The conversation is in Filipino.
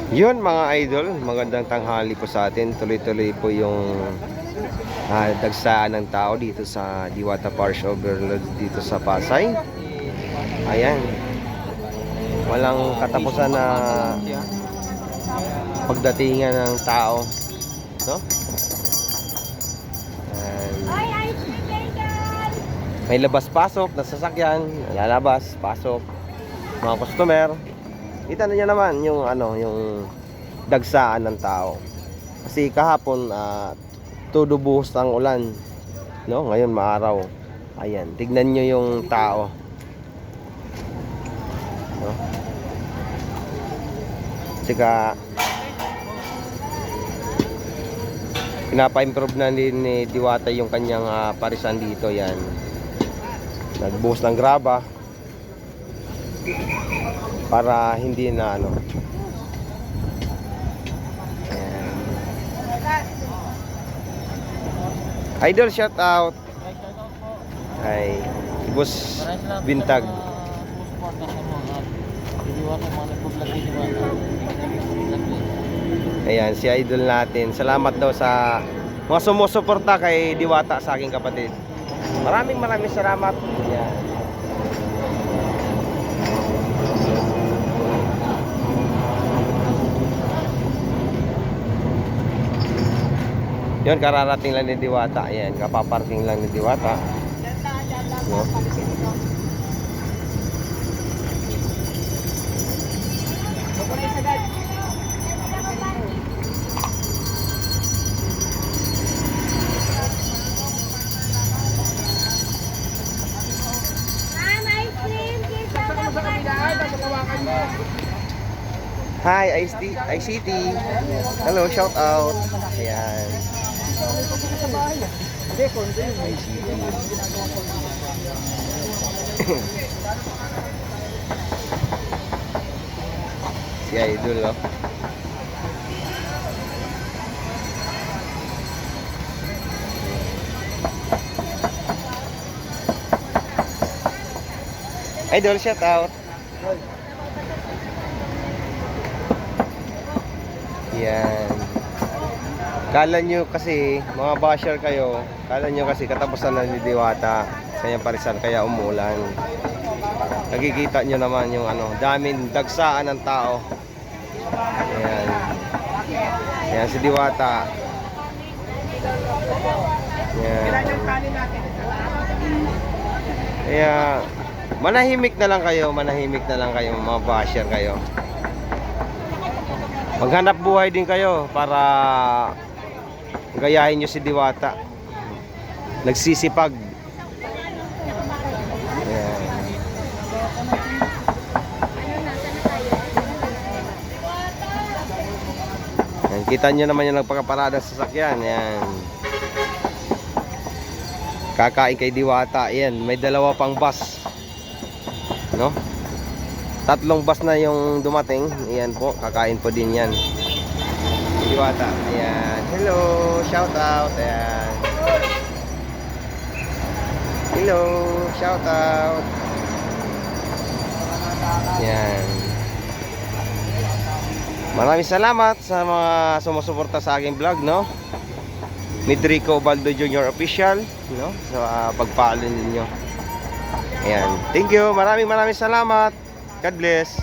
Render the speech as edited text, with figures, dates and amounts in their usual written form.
Yun mga idol, magandang tanghali po sa atin. Tuloy-tuloy po yung dagsaan ng tao dito sa Diwata Parish Overload dito sa Pasay. Ayan. Walang katapusan na pagdatingan ng tao, no? Ayan. May labas-pasok na sasakyan, lalabas, pasok, mga customer. Kita na niya naman yung yung dagsaan ng tao. Kasi kahapon todo buhos ang ulan, no? Ngayon maaraw. Ayan, tignan niyo yung tao. No? Sika pinapa-improve na ni Diwata yung kanyang parisan dito, yan. Nagbuhos ng graba para hindi na Ayan. Idol, shout out. Ay, Boss Bintag. Ayan, si Idol natin. Salamat daw sa mga sumusuporta kay Diwata, sa aking kapatid. Maraming salamat. Ayan. Yun, kararating lang ni Diwata. Ayan, kapaparking lang ni Diwata. No? Hi, ICT. Hello, shout out. Ayan. Si Idol, oh. Idol, shout out. Yan. Kala nyo kasi, mga basher kayo, kala nyo kasi katapusan na ni Diwata sa kanyang parisan, kaya umulan. Nakikita nyo naman yung daming dagsaan ng tao. Ayan. Ayan si Diwata. Ayan. Kaya manahimik na lang kayo, mga basher kayo. Maghanap buhay din kayo para gayahin nyo si Diwata. Nagsisipag. Ayan. Ayan, kita nyo naman yung nagpakaparada sa sasakyan. Ayan. Kakain kay Diwata. Ayan, may dalawa pang bus, no? 3 bus na yung dumating. Ayan po, kakain po din yan Diwata. Ayan, hello, shout out. Ayan, hello, shout out. Ayan, maraming salamat sa mga sumusuporta sa aking vlog, no? Midrico Baldo Jr. Official, no? Sa pagpaalin ninyo. Ayan, thank you, maraming salamat. God bless.